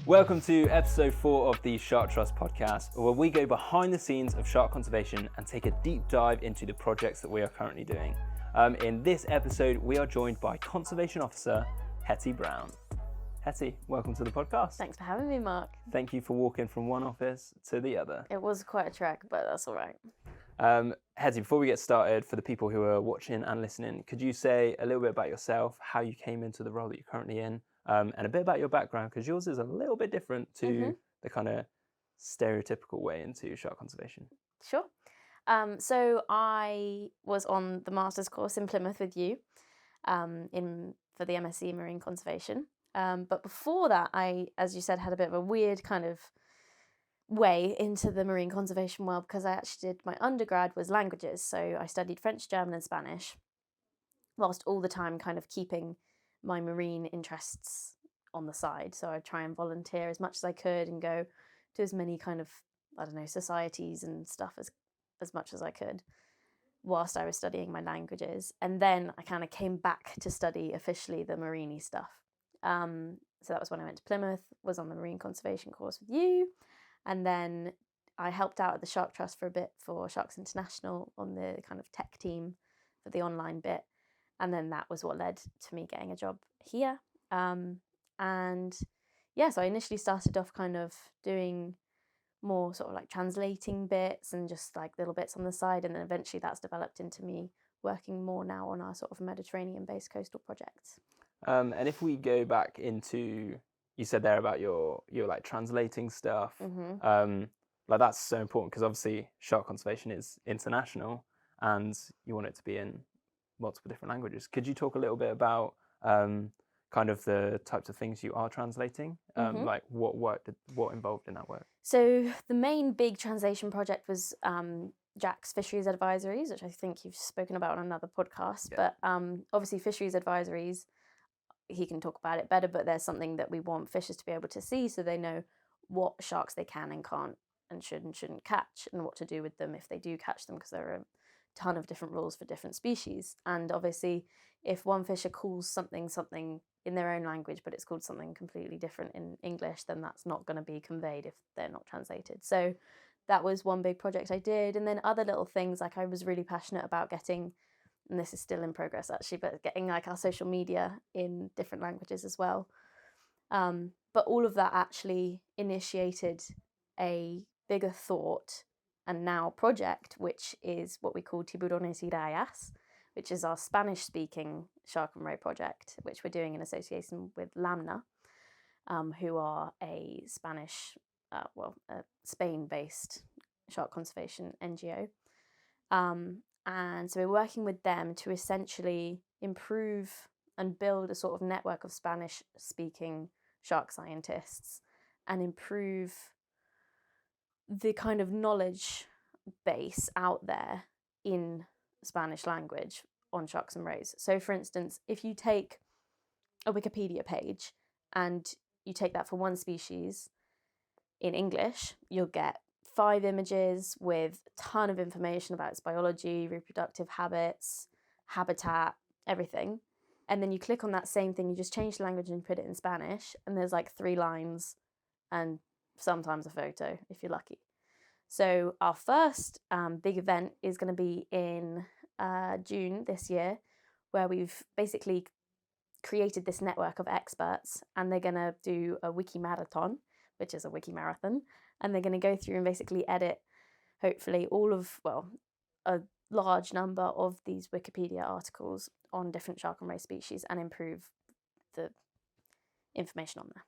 Welcome to episode 4 of the Shark Trust podcast, where we go behind the scenes of shark conservation and take a deep dive into the projects that we are currently doing. In this episode, we are joined by Conservation Officer Hettie Brown. Hettie, welcome to the podcast. Thanks for having me, Mark. Thank you for walking from one office to the other. It was quite a trek, but that's all right. Hettie, before we get started, for the people who are watching and listening, could you say a little bit about yourself, how you came into the role that you're currently in, and a bit about your background, because yours is a little bit different to the kind of stereotypical way into shark conservation. Sure. So I was on the master's course in Plymouth with you for the MSc in Marine Conservation. But before that, I, as you said, had a bit of a weird kind of way into the marine conservation world, because I actually did my undergrad was languages. So I studied French, German and Spanish, whilst all the time kind of keeping my marine interests on the side. So I'd try and volunteer as much as I could and go to as many kind of, societies and stuff as much as I could whilst I was studying my languages. And then I kind of came back to study officially the marine stuff. So that was when I went to Plymouth, was on the marine conservation course with you. And then I helped out at the Shark Trust for a bit for Sharks International on the kind of tech team for the online bit. And then that was what led to me getting a job here. So I initially started off kind of doing more sort of like translating bits and just like little bits on the side. And then eventually that's developed into me working more now on our sort of Mediterranean-based coastal projects. And if we go back into, you said there about your like translating stuff, like that's so important because obviously shark conservation is international and you want it to be in multiple different languages. Could you talk a little bit about kind of the types of things you are translating, like what involved in that work? So the main big translation project was Jack's Fisheries Advisories, which I think you've spoken about on another podcast. Yeah. But obviously Fisheries Advisories, he can talk about it better, but there's something that we want fishers to be able to see so they know what sharks they can and can't and should and shouldn't catch and what to do with them if they do catch them, because there are a ton of different rules for different species. And obviously if one fisher calls something in their own language but it's called something completely different in English, then that's not going to be conveyed if they're not translated. So that was one big project I did. And then other little things, like I was really passionate about getting, and this is still in progress actually, but getting like our social media in different languages as well. But all of that actually initiated a bigger thought and now project, which is what we call Tiburones y Rayas, which is our Spanish-speaking shark and ray project, which we're doing in association with LAMNA, who are a Spanish, a Spain-based shark conservation NGO. And so we're working with them to essentially improve and build a sort of network of Spanish-speaking shark scientists and improve the kind of knowledge base out there in Spanish language on sharks and rays. So for instance, if you take a Wikipedia page and you take that for one species in English, you'll get 5 images with a ton of information about its biology, reproductive habits, habitat, everything. And then you click on that same thing, you just change the language and put it in Spanish, and there's like 3 lines and sometimes a photo if you're lucky. So our first big event is going to be in June this year, where we've basically created this network of experts, and they're going to do a wiki marathon, which is a wiki marathon, and they're going to go through and basically edit, hopefully, a large number of these Wikipedia articles on different shark and ray species and improve the information on there.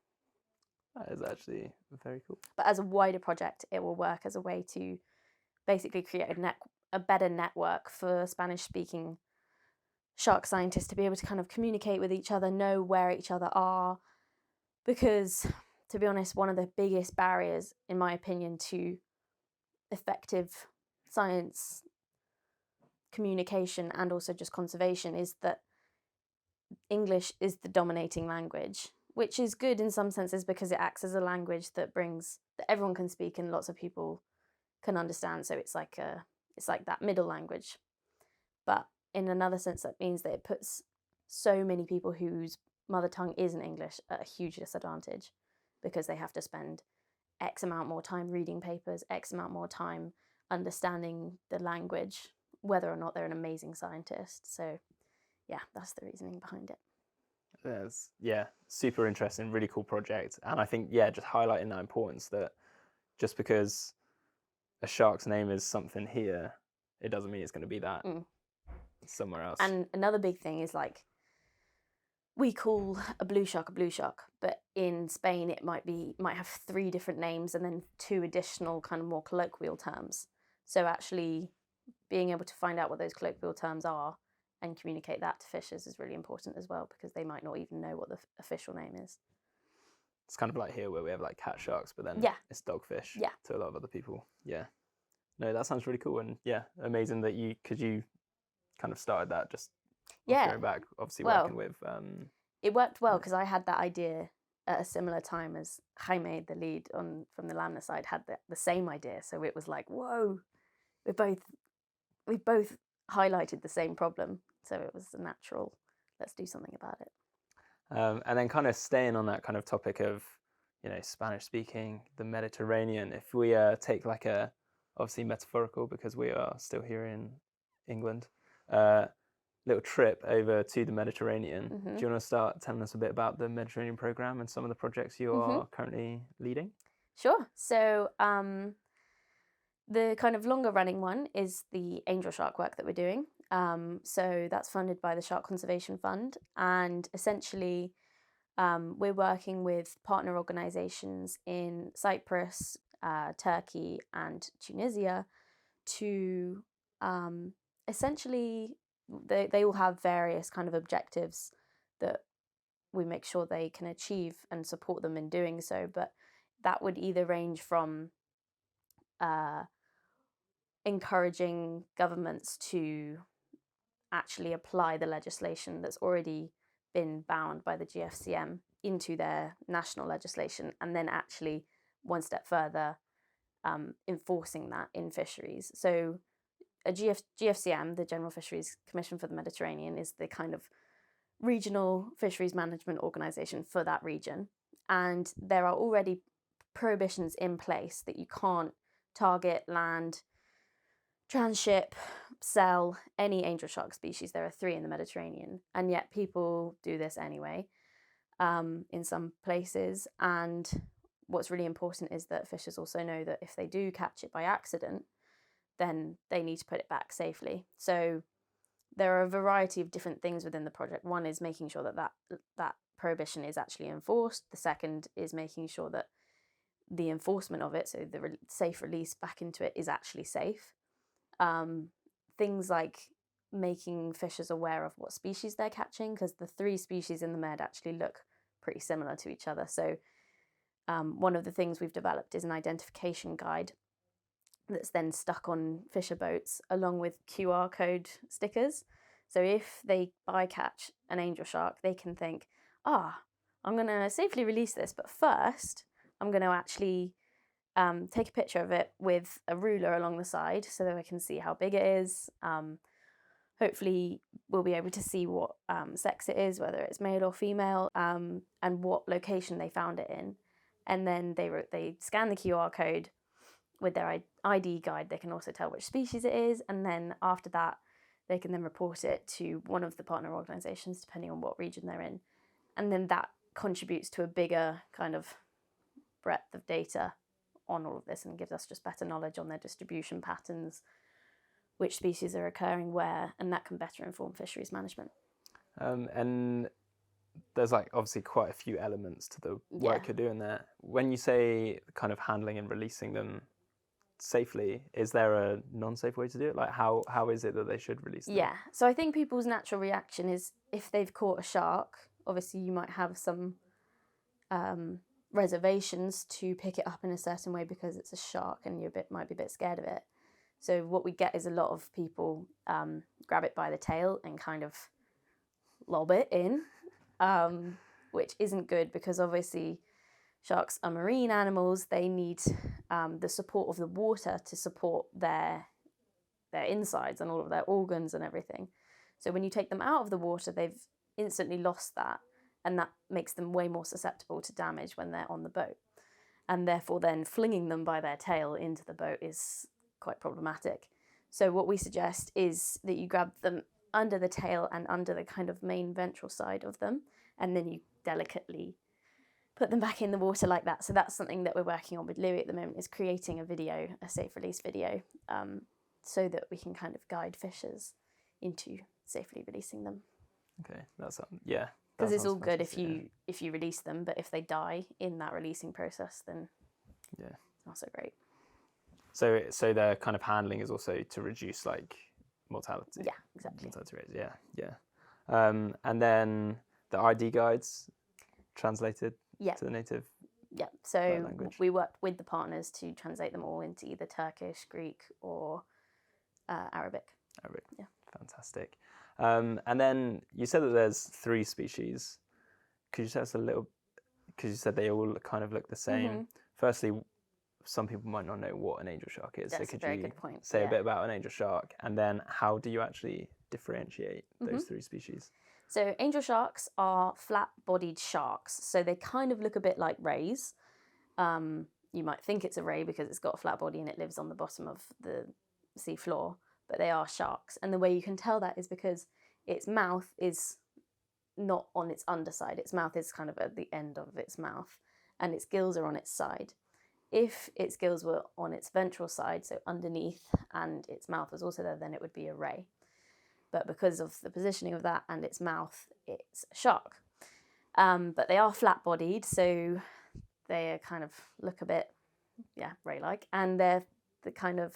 That is actually very cool. But as a wider project, it will work as a way to basically create a better network for Spanish-speaking shark scientists to be able to kind of communicate with each other, know where each other are. Because, to be honest, one of the biggest barriers, in my opinion, to effective science communication and also just conservation is that English is the dominating language, which is good in some senses because it acts as a language that everyone can speak and lots of people can understand. So it's like that middle language. But in another sense, that means that it puts so many people whose mother tongue isn't English at a huge disadvantage. because they have to spend X amount more time reading papers, X amount more time understanding the language, whether or not they're an amazing scientist. So yeah, that's the reasoning behind it. Yeah, super interesting, really cool project. And I think, yeah, just highlighting that importance that just because a shark's name is something here, it doesn't mean it's going to be that somewhere else. And another big thing is like, we call a blue shark, but in Spain it might have 3 different names and then 2 additional kind of more colloquial terms. So actually being able to find out what those colloquial terms are and communicate that to fishers is really important as well, because they might not even know what the official name is. It's kind of like here where we have like cat sharks, but then it's dogfish to a lot of other people. Yeah. No, that sounds really cool. And yeah, amazing that you kind of started that just going back, obviously working with... It worked well because I had that idea at a similar time as Jaime, the lead from the Lamna side, had the same idea. So it was like, whoa, we both highlighted the same problem. So it was a natural, let's do something about it. And then kind of staying on that kind of topic of, Spanish speaking, the Mediterranean, if we take like obviously metaphorical because we are still here in England, little trip over to the Mediterranean. Do you want to start telling us a bit about the Mediterranean program and some of the projects you are currently leading? Sure. So the kind of longer running one is the angel shark work that we're doing. So that's funded by the Shark Conservation Fund, and essentially we're working with partner organisations in Cyprus, Turkey and Tunisia to essentially, they all have various kind of objectives that we make sure they can achieve and support them in doing so, but that would either range from encouraging governments to actually apply the legislation that's already been bound by the GFCM into their national legislation, and then actually one step further enforcing that in fisheries. So a GFCM, the General Fisheries Commission for the Mediterranean, is the kind of regional fisheries management organisation for that region, and there are already prohibitions in place that you can't target, land, transship, sell any angel shark species. There are 3 in the Mediterranean, and yet people do this anyway in some places. And what's really important is that fishers also know that if they do catch it by accident, then they need to put it back safely. So there are a variety of different things within the project. One is making sure that prohibition is actually enforced. The second is making sure that the enforcement of it, so the safe release back into it, is actually safe. Things like making fishers aware of what species they're catching, because the 3 species in the Med actually look pretty similar to each other. So one of the things we've developed is an identification guide that's then stuck on fisher boats along with QR code stickers. So if they bycatch an angel shark, they can think, I'm going to safely release this, but first I'm going to actually take a picture of it with a ruler along the side so that I can see how big it is. Hopefully we'll be able to see what sex it is, whether it's male or female, and what location they found it in. And then they scan the QR code with their ID guide. They can also tell which species it is, and then after that they can then report it to one of the partner organisations depending on what region they're in, and then that contributes to a bigger kind of breadth of data on all of this and gives us just better knowledge on their distribution patterns, which species are occurring where, and that can better inform fisheries management. And there's like obviously quite a few elements to the work you're doing there. When you say kind of handling and releasing them safely, is there a non-safe way to do it? Like how is it that they should release them? Yeah, so I think people's natural reaction is, if they've caught a shark, obviously you might have some reservations to pick it up in a certain way because it's a shark and you might be a bit scared of it. So what we get is a lot of people grab it by the tail and kind of lob it in, which isn't good because obviously sharks are marine animals. They need the support of the water to support their insides and all of their organs and everything. So when you take them out of the water, they've instantly lost that. and that makes them way more susceptible to damage when they're on the boat. And therefore then flinging them by their tail into the boat is quite problematic. So what we suggest is that you grab them under the tail and under the kind of main ventral side of them, and then you delicately put them back in the water like that. So that's something that we're working on with Louis at the moment, is creating a video, a safe release video, so that we can kind of guide fishers into safely releasing them. Okay, that's because it's all good if you release them, but if they die in that releasing process, then not so great. So their kind of handling is also to reduce like mortality. Yeah, exactly. Mortality rates. Yeah. And then the ID guides translated to the native. Yeah. So language. We worked with the partners to translate them all into either Turkish, Greek, or Arabic. Arabic. Yeah. Fantastic. And then you said that there's 3 species. Could you tell us a little? Because you said they all kind of look the same. Mm-hmm. Firstly, some people might not know what an angel shark is. That's so could a very you good point. say a bit about an angel shark, and then how do you actually differentiate those 3 species? So angel sharks are flat-bodied sharks. So they kind of look a bit like rays. You might think it's a ray because it's got a flat body and it lives on the bottom of the sea floor, but they are sharks. And the way you can tell that is because its mouth is not on its underside. Its mouth is kind of at the end of its mouth, and its gills are on its side. If its gills were on its ventral side, so underneath, and its mouth was also there, then it would be a ray. But because of the positioning of that and its mouth, it's a shark. But they are flat-bodied, so they kind of look a bit, ray-like. And they're the kind of,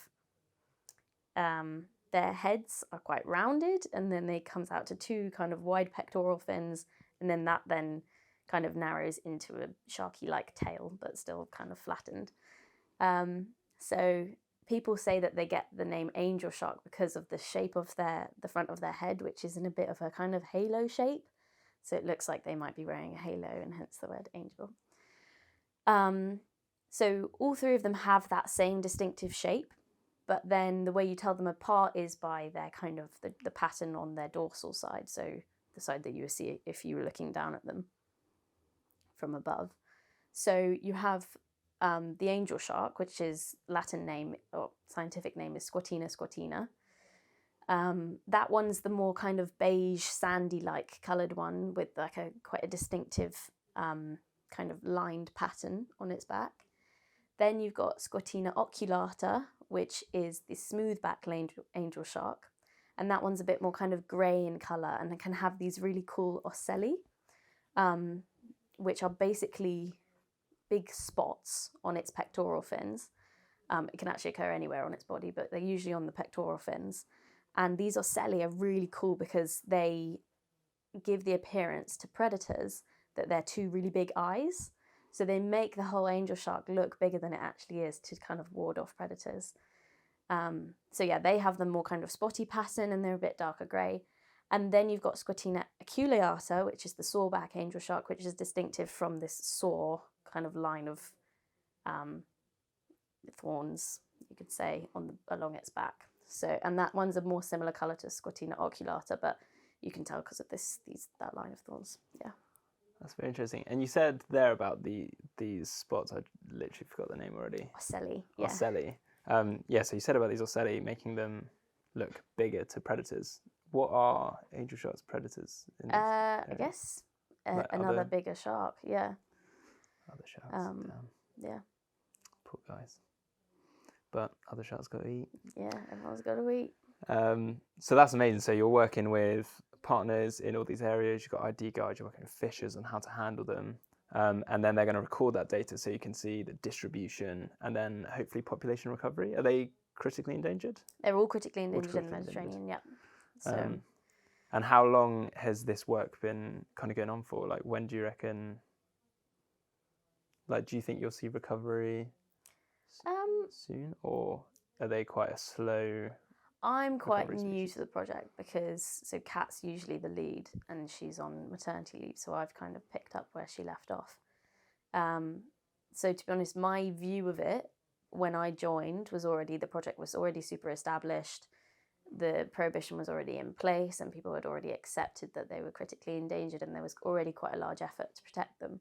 their heads are quite rounded, and then they comes out to 2 kind of wide pectoral fins, and then that kind of narrows into a sharky-like tail, but still kind of flattened. So people say that they get the name angel shark because of the shape of the front of their head, which is in a bit of a kind of halo shape. So it looks like they might be wearing a halo, and hence the word angel. So all 3 of them have that same distinctive shape, but then the way you tell them apart is by their kind of the pattern on their dorsal side, so the side that you would see if you were looking down at them from above. So you have the angel shark, which is Latin name or scientific name is Squatina squatina. That one's the more kind of beige, sandy-like coloured one with like quite a distinctive kind of lined pattern on its back. Then you've got Squatina oculata, which is the smooth-backed angel shark, and that one's a bit more kind of grey in colour, and it can have these really cool ocelli, which are basically big spots on its pectoral fins. It can actually occur anywhere on its body, but they're usually on the pectoral fins. And these ocelli are really cool because they give the appearance to predators that they're 2 really big eyes. So they make the whole angel shark look bigger than it actually is to kind of ward off predators. They have the more kind of spotty pattern, and they're a bit darker grey. And then you've got Squatina aculeata, which is the sawback angel shark, which is distinctive from this saw kind of line of thorns, you could say, along its back. So, and that one's a more similar colour to Squatina oculata, but you can tell because of that line of thorns. Yeah. That's very interesting. And you said there about these spots. I literally forgot the name already. Ocelli. Yeah. Ocelli. So you said about these ocelli making them look bigger to predators. What are angel sharks' predators? I guess another bigger shark. Yeah. Other sharks. Yeah. Poor guys. But other sharks got to eat. Yeah, everyone's got to eat. So that's amazing. So you're working with partners in all these areas. You've got ID guides. You're working with fishers on how to handle them. And then they're going to record that data so you can see the distribution and then hopefully population recovery. Are they critically endangered? They're all critically endangered in the Mediterranean, yeah. So. And how long has this work been kind of going on for? Like, when do you reckon, do you think you'll see recovery soon? Or are they quite a slow... I'm quite new to the project because, Kat's usually the lead and she's on maternity leave, so I've kind of picked up where she left off. So to be honest, my view of it when I joined was the project was already super established. the prohibition was already in place and people had already accepted that they were critically endangered, and there was already quite a large effort to protect them.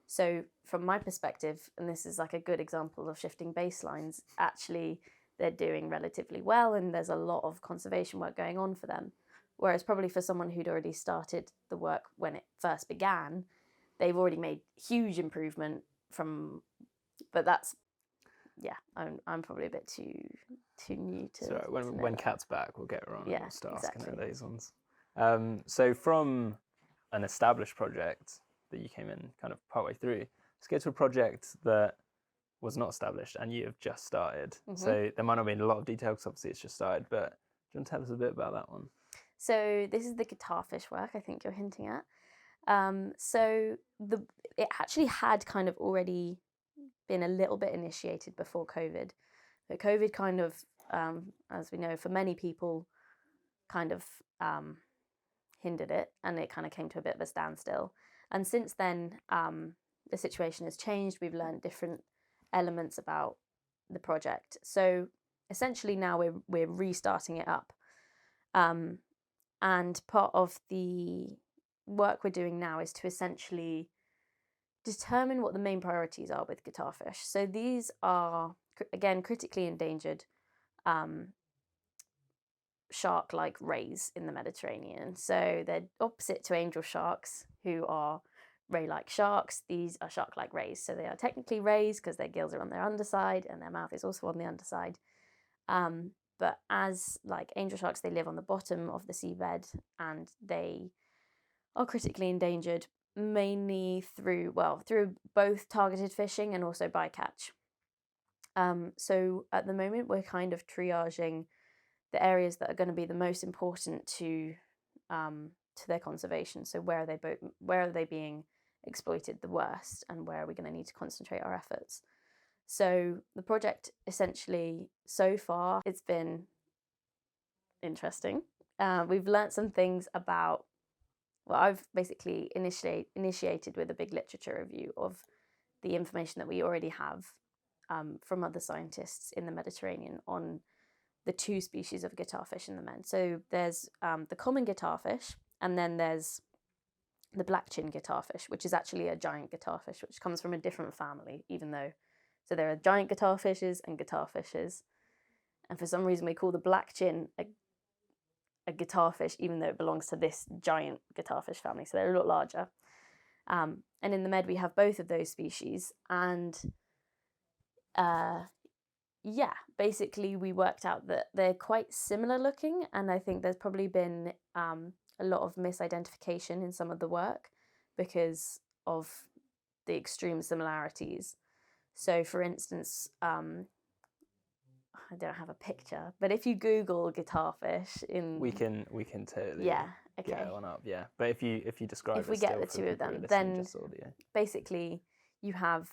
So from my perspective, and this is like a good example of shifting baselines, actually they're doing relatively well and there's a lot of conservation work going on for them. Whereas probably for someone who'd already started the work when it first began, they've already made huge improvement but that's, yeah, I'm probably a bit too new to. So when Kat's back, we'll get her on and we'll start asking her those ones. So from an established project that you came in kind of partway through, let's get to a project that was not established and you have just started. So there might not be a lot of detail because obviously it's just started, but do you want to tell us a bit about that one? So this is the guitarfish work I think you're hinting at. So it actually had kind of already been a little bit initiated before COVID. But COVID kind of, as we know, for many people, kind of hindered it, and it kind of came to a bit of a standstill. And since then, the situation has changed. We've learned different elements about the project. So essentially now we're restarting it up. And part of the work we're doing now is to essentially determine what the main priorities are with guitarfish. So these are, again, critically endangered shark-like rays in the Mediterranean. So they're opposite to angel sharks, who are ray-like sharks. These are shark-like rays. So they are technically rays because their gills are on their underside and their mouth is also on the underside. But as like angel sharks, they live on the bottom of the seabed and they are critically endangered mainly through both targeted fishing and also bycatch. So at the moment we're kind of triaging the areas that are going to be the most important to their conservation. So where are they being exploited the worst, and where are we going to need to concentrate our efforts? So the project essentially so far, it's been interesting. We've learnt some things about, I've basically initiated with a big literature review of the information that we already have from other scientists in the Mediterranean on the two species of guitarfish in the Med. So there's the common guitarfish, and then there's the black-chin guitarfish, which is actually a giant guitarfish, which comes from a different family, so there are giant guitarfishes and guitarfishes. And for some reason we call the black-chin a guitarfish, even though it belongs to this giant guitarfish family. So they're a lot larger. And in the Med we have both of those species. And basically we worked out that they're quite similar looking. And I think there's probably been a lot of misidentification in some of the work because of the extreme similarities. So for instance, I don't have a picture, but if you Google guitarfish we can totally get one up, But if you describe if we get the two of them, then basically you have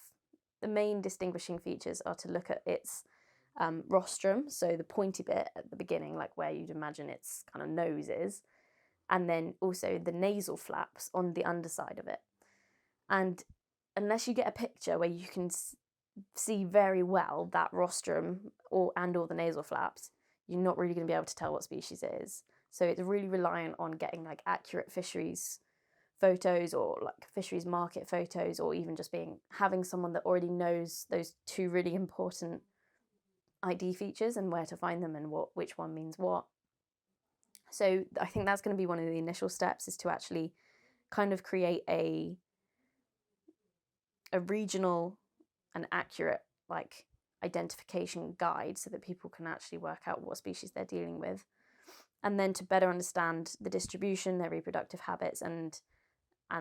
the main distinguishing features are to look at its rostrum, so the pointy bit at the beginning, like where you'd imagine its kind of nose is, and then also the nasal flaps on the underside of it. And unless you get a picture where you can see very well that rostrum or the nasal flaps, you're not really going to be able to tell what species it is. So it's really reliant on getting like accurate fisheries photos or like fisheries market photos, or even just having someone that already knows those two really important ID features and where to find them and which one means what. So I think that's going to be one of the initial steps, is to actually kind of create a regional and accurate like identification guide so that people can actually work out what species they're dealing with, and then to better understand the distribution, their reproductive habits, and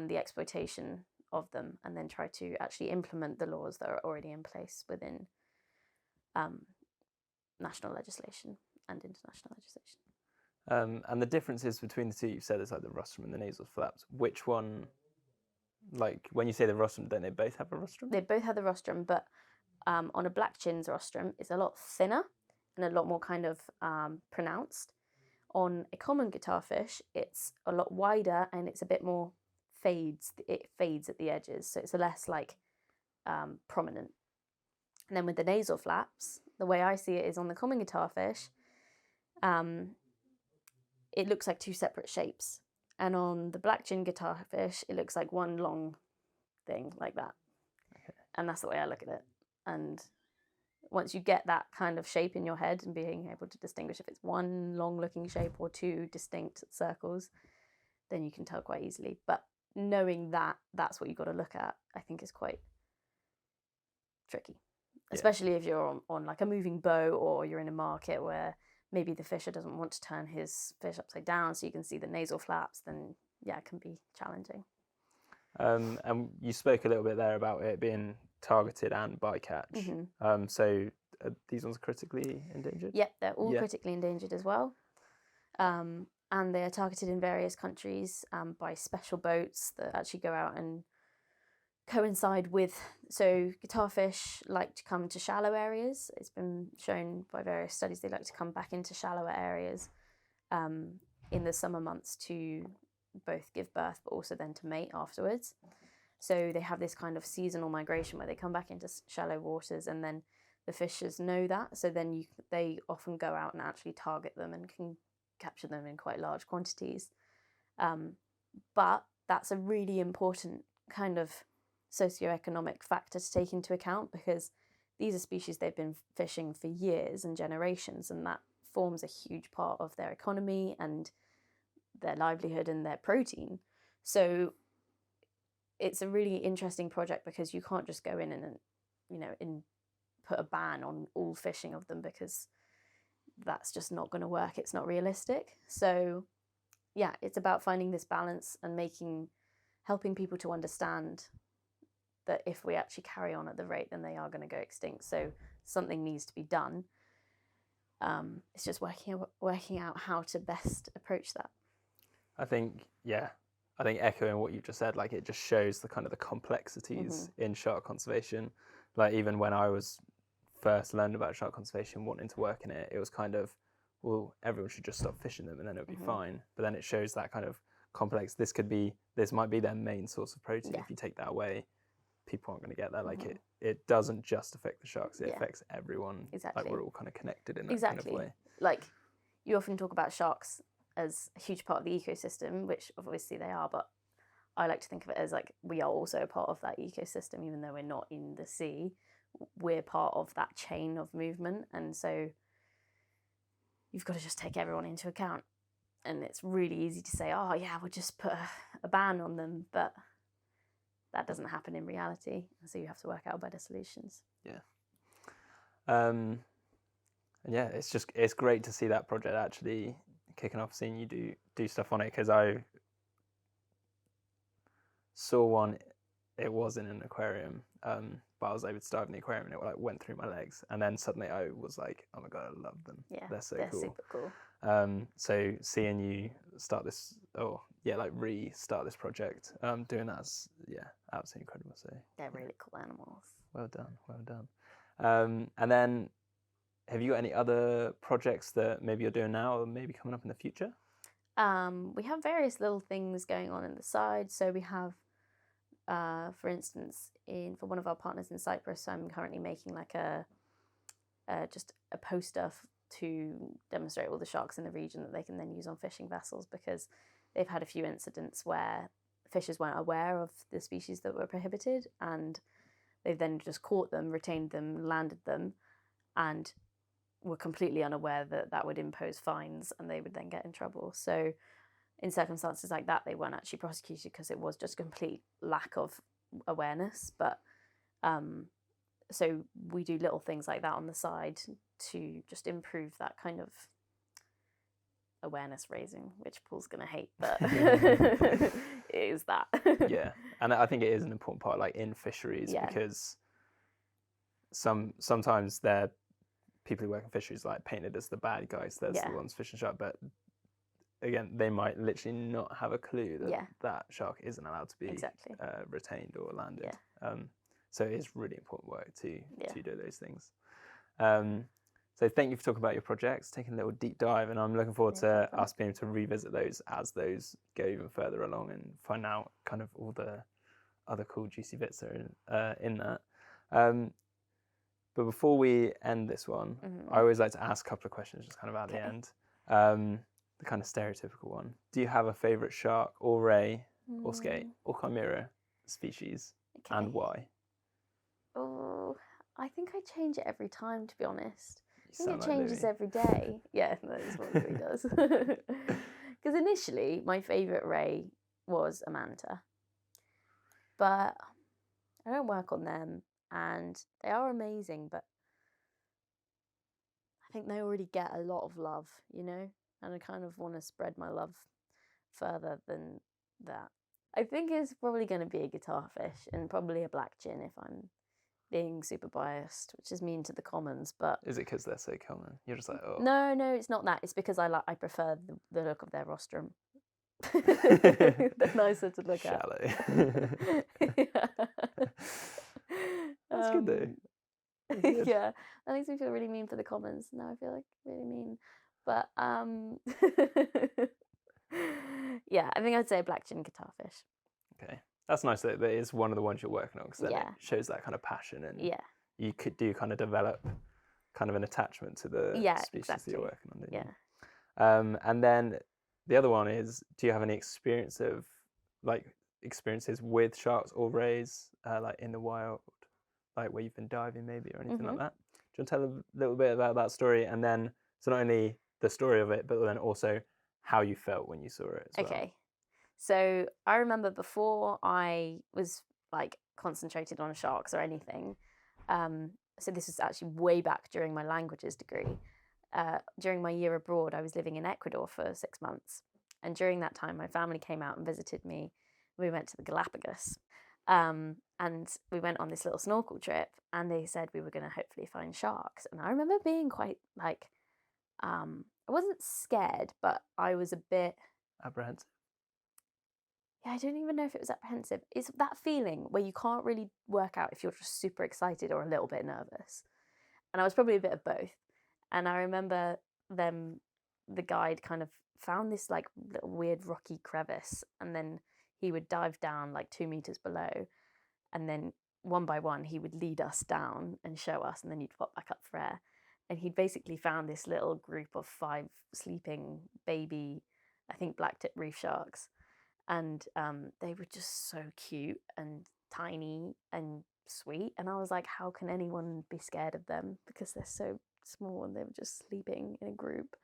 the exploitation of them, and then try to actually implement the laws that are already in place within national legislation and international legislation. And the differences between the two, you've said it's like the rostrum and the nasal flaps. Which one, like when you say the rostrum, don't they both have a rostrum? They both have the rostrum, but on a black-chin's rostrum, it's a lot thinner and a lot more kind of pronounced. On a common guitarfish, it's a lot wider and it's a bit more it fades at the edges, so it's less like prominent. And then with the nasal flaps, the way I see it is on the common guitarfish, it looks like two separate shapes. And on the black gin guitarfish, it looks like one long thing like that. Okay. And that's the way I look at it. And once you get that kind of shape in your head and being able to distinguish if it's one long looking shape or two distinct circles, then you can tell quite easily. But knowing that that's what you've got to look at, I think is quite tricky. Especially if you're on like a moving boat, or you're in a market where maybe the fisher doesn't want to turn his fish upside down so you can see the nasal flaps, then yeah, it can be challenging. And you spoke a little bit there about it being targeted and bycatch. So these ones are critically endangered? Yep, they're all critically endangered as well. And they are targeted in various countries by special boats that actually go out and coincide with, so guitarfish like to come to shallow areas. It's been shown by various studies they like to come back into shallower areas in the summer months to both give birth but also then to mate afterwards. So they have this kind of seasonal migration where they come back into shallow waters, and then the fishers know that, so then they often go out and actually target them and can capture them in quite large quantities. But that's a really important kind of socioeconomic factor to take into account, because these are species they've been fishing for years and generations, and that forms a huge part of their economy and their livelihood and their protein. So it's a really interesting project because you can't just go in and put a ban on all fishing of them, because that's just not going to work. It's not realistic. So yeah, it's about finding this balance and helping people to understand that if we actually carry on at the rate, then they are going to go extinct. So something needs to be done. It's just working out how to best approach that. I think echoing what you just said, like it just shows the kind of the complexities in shark conservation. Like even when I was first learned about shark conservation, wanting to work in it, it was kind of, well, everyone should just stop fishing them and then it'll be fine. But then it shows that kind of complex. This might be their main source of protein. If you take that away, people aren't going to get that. Like it doesn't just affect the sharks, it affects everyone. Exactly. Like we're all kind of connected in that kind of way. Like you often talk about sharks as a huge part of the ecosystem, which obviously they are, but I like to think of it as like we are also a part of that ecosystem. Even though we're not in the sea, we're part of that chain of movement, and so you've got to just take everyone into account. And it's really easy to say, oh yeah, we'll just put a ban on them, but that doesn't happen in reality, so you have to work out better solutions. And yeah, it's great to see that project actually kicking off, seeing you do stuff on it, because I saw one, it was in an aquarium, but I was able to dive in the aquarium and it like went through my legs, and then suddenly I was like, oh my god, I love them. Yeah, they're so they're cool. super cool. So seeing you start this, restart this project, doing that's absolutely incredible. So they're really cool animals. Well done. And then have you got any other projects that maybe you're doing now or maybe coming up in the future? We have various little things going on the side. So we have, for instance, for one of our partners in Cyprus, I'm currently making like just a poster to demonstrate all the sharks in the region that they can then use on fishing vessels, because they've had a few incidents where fishers weren't aware of the species that were prohibited, and they've then just caught them, retained them, landed them, and were completely unaware that would impose fines and they would then get in trouble. So in circumstances like that, they weren't actually prosecuted because it was just complete lack of awareness. But so we do little things like that on the side to just improve that kind of awareness raising, which Paul's going to hate, but it is that. Yeah, and I think it is an important part, like in fisheries, because sometimes they're people who work in fisheries like painted as the bad guys. There's the ones fishing shark, but again, they might literally not have a clue that that shark isn't allowed to be retained or landed. So it is really important work to do those things. So thank you for talking about your projects, taking a little deep dive, and I'm looking forward to us being able to revisit those as those go even further along and find out kind of all the other cool juicy bits that are in that. But before we end this one, I always like to ask a couple of questions just kind of at the end. the kind of stereotypical one. Do you have a favourite shark or ray or skate or chimera species, and why? Oh, I think I change it every time, to be honest. I think it Like changes Louis. every day. Yeah, that is what Louis does. Because initially, my favourite ray was a manta. But I don't work on them, and they are amazing, but I think they already get a lot of love, you know? And I kind of want to spread my love further than that. I think it's probably going to be a guitarfish and probably a black chin if I'm being super biased, which is mean to the commons, but... Is it because they're so common? You're just like, oh. No, it's not that. It's because I prefer the look of their rostrum. They're nicer to look at. Shallow. That's good though. That's good. Yeah, that makes me feel really mean for the commons. Now I feel like really mean. But yeah, I think I'd say black chin guitarfish. Okay, that's nice that it is one of the ones you're working on, because then Yeah. it shows that kind of passion, and Yeah. you could kind of develop kind of an attachment to the species that you're working on. Don't Yeah. you? And then the other one is, do you have any experiences with sharks or rays, like in the wild, like where you've been diving maybe or anything like that? Do you want to tell a little bit about that story, and then so not only the story of it, but then also how you felt when you saw it as well? Okay. So I remember before I was like concentrated on sharks or anything, so this was actually way back during my languages degree. During my year abroad, I was living in Ecuador for 6 months. And during that time, my family came out and visited me. We went to the Galapagos. And we went on this little snorkel trip, and they said we were going to hopefully find sharks. And I remember being quite like, I wasn't scared, but I was a bit... Apprehensive? Yeah, I don't even know if it was apprehensive. It's that feeling where you can't really work out if you're just super excited or a little bit nervous. And I was probably a bit of both. And I remember the guide kind of found this like little weird rocky crevice, and then he would dive down like 2 meters below, and then one by one he would lead us down and show us, and then you'd pop back up for air. And he'd basically found this little group of 5 sleeping baby, I think black-tip reef sharks. And they were just so cute and tiny and sweet. And I was like, how can anyone be scared of them? Because they're so small and they were just sleeping in a group.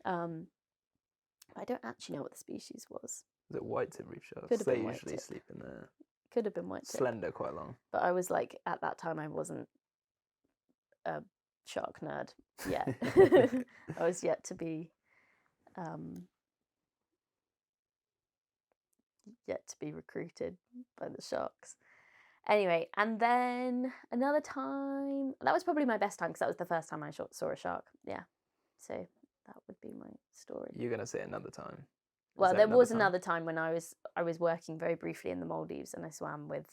I don't actually know what the species was. Was it white-tip reef sharks? Could have been They usually white-tip. sleep in there. Could have been white-tip. Slender, quite long. But I was like, at that time, I wasn't a shark nerd yet. I was yet to be recruited by the sharks. Anyway, and then another time, that was probably my best time because that was the first time I saw a shark. Yeah, so that would be my story. You're gonna say another time? Well, there was another time when I was working very briefly in the Maldives, and I swam with.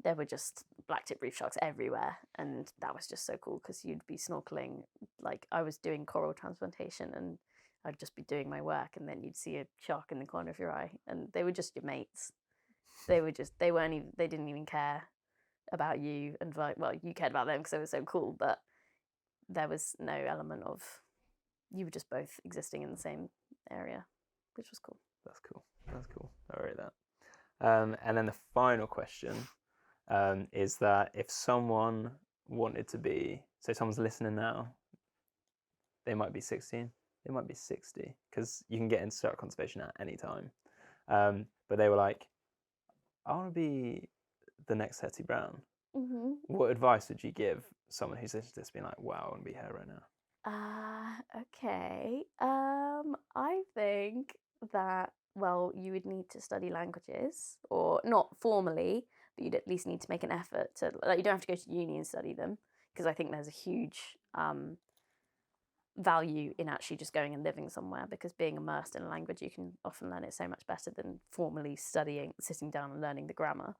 There were just black-tip reef sharks everywhere, and that was just so cool because you'd be snorkeling, like I was doing coral transplantation, and I'd just be doing my work, and then you'd see a shark in the corner of your eye, and they were just your mates. They didn't even care about you, and like, well, you cared about them because they were so cool, but there was no element of, you were just both existing in the same area, which was cool. That's cool. I rate that. And then the final question is that if someone wanted to be, so someone's listening now, they might be 16, they might be 60, because you can get into shark conservation at any time. But they were like, I want to be the next Hettie Brown. Mm-hmm. What advice would you give someone who's listening to this being like, wow, I want to be her right now? Okay. I think that, well, you would need to study languages, or not formally, but you'd at least need to make an effort to, like, you don't have to go to uni and study them, because I think there's a huge value in actually just going and living somewhere, because being immersed in a language, you can often learn it so much better than formally studying, sitting down and learning the grammar.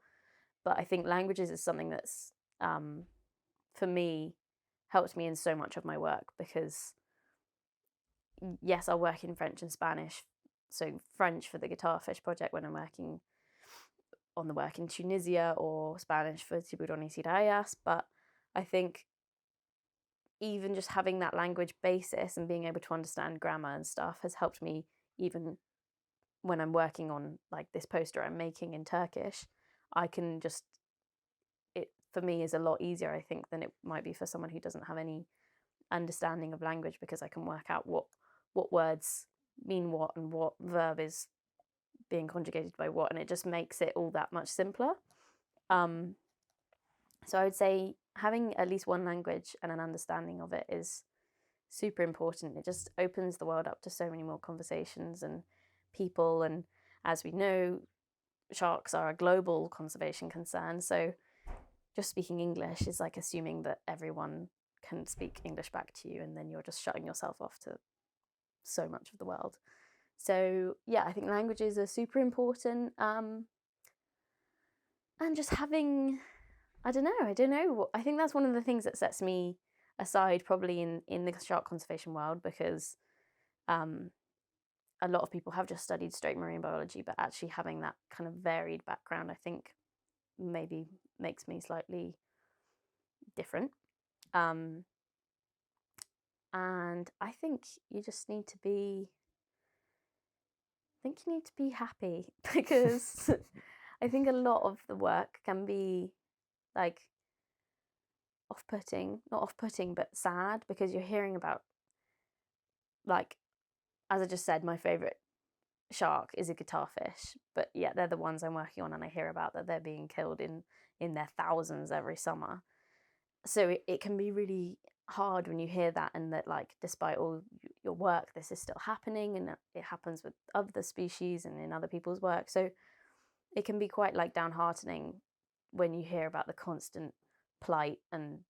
But I think languages is something that's, for me, helped me in so much of my work, because yes, I'll work in French and Spanish. So French for the Guitarfish project when I'm working on the work in Tunisia, or Spanish for Tiburones y Rayas. But I think even just having that language basis and being able to understand grammar and stuff has helped me, even when I'm working on like this poster I'm making in Turkish. I can just, it for me is a lot easier, I think, than it might be for someone who doesn't have any understanding of language, because I can work out what words mean what and what verb is being conjugated by what, and it just makes it all that much simpler. So I would say having at least one language and an understanding of it is super important. It just opens the world up to so many more conversations and people, and as we know, sharks are a global conservation concern, so just speaking English is like assuming that everyone can speak English back to you, and then you're just shutting yourself off to so much of the world. So yeah, I think languages are super important, and just having, I don't know, I think that's one of the things that sets me aside probably in the shark conservation world, because a lot of people have just studied straight marine biology, but actually having that kind of varied background, I think maybe makes me slightly different. And I think you just need to be, happy, because I think a lot of the work can be like not off-putting, but sad, because you're hearing about, like, as I just said, my favourite shark is a guitarfish, but yeah, they're the ones I'm working on, and I hear about that they're being killed in their thousands every summer. So it can be really hard when you hear that, and that, like, despite all your work, this is still happening, and it happens with other species and in other people's work. So it can be quite like downheartening when you hear about the constant plight and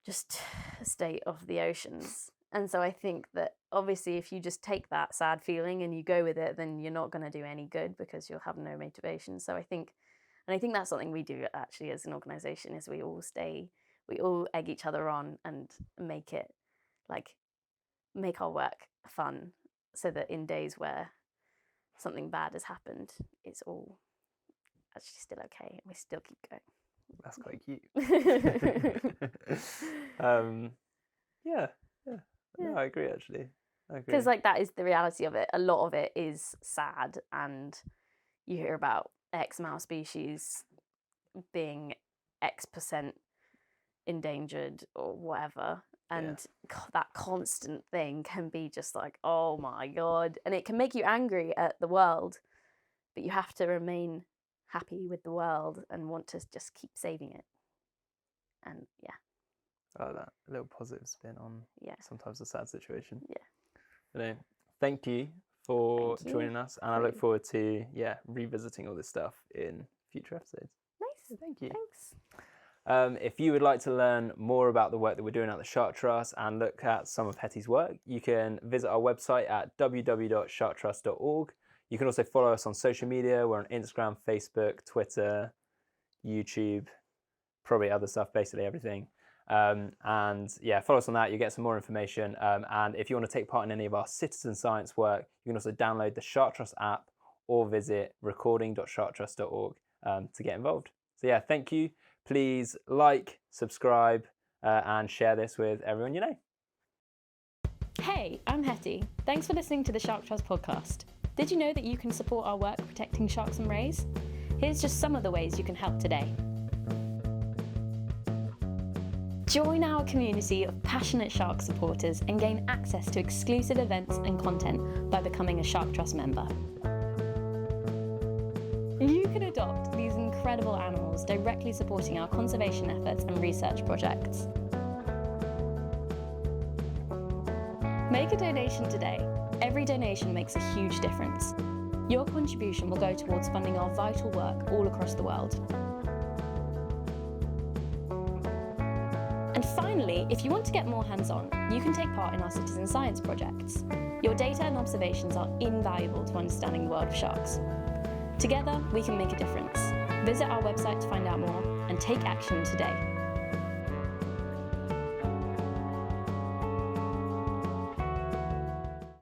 just state of the oceans. And so I think that obviously if you just take that sad feeling and you go with it, then you're not going to do any good, because you'll have no motivation. So I think that's something we do actually as an organisation, is we all egg each other on and make our work fun, so that in days where something bad has happened, it's all actually still okay, and we still keep going. That's quite cute. Yeah. No, I agree, actually. Because like that is the reality of it. A lot of it is sad, and you hear about X amount of species being X% endangered or whatever, and that constant thing can be just like, oh my God, and it can make you angry at the world, but you have to remain happy with the world and want to just keep saving it. And yeah, I like that little positive spin on sometimes a sad situation. Thank you for joining us, and I look forward to revisiting all this stuff in future episodes. Nice. Thank you. Thanks. If you would like to learn more about the work that we're doing at the Shark Trust and look at some of Hettie's work, you can visit our website at www.sharktrust.org. You can also follow us on social media. We're on Instagram, Facebook, Twitter, YouTube, probably other stuff, basically everything. And follow us on that. You get some more information. And if you want to take part in any of our citizen science work, you can also download the Shark Trust app or visit recording.sharktrust.org to get involved. So thank you. Please like, subscribe, and share this with everyone you know. Hey, I'm Hettie. Thanks for listening to the Shark Trust podcast. Did you know that you can support our work protecting sharks and rays? Here's just some of the ways you can help today. Join our community of passionate shark supporters and gain access to exclusive events and content by becoming a Shark Trust member. You can adopt these incredible animals, directly supporting our conservation efforts and research projects. Make a donation today. Every donation makes a huge difference. Your contribution will go towards funding our vital work all across the world. And finally, if you want to get more hands-on, you can take part in our citizen science projects. Your data and observations are invaluable to understanding the world of sharks. Together, we can make a difference. Visit our website to find out more and take action today.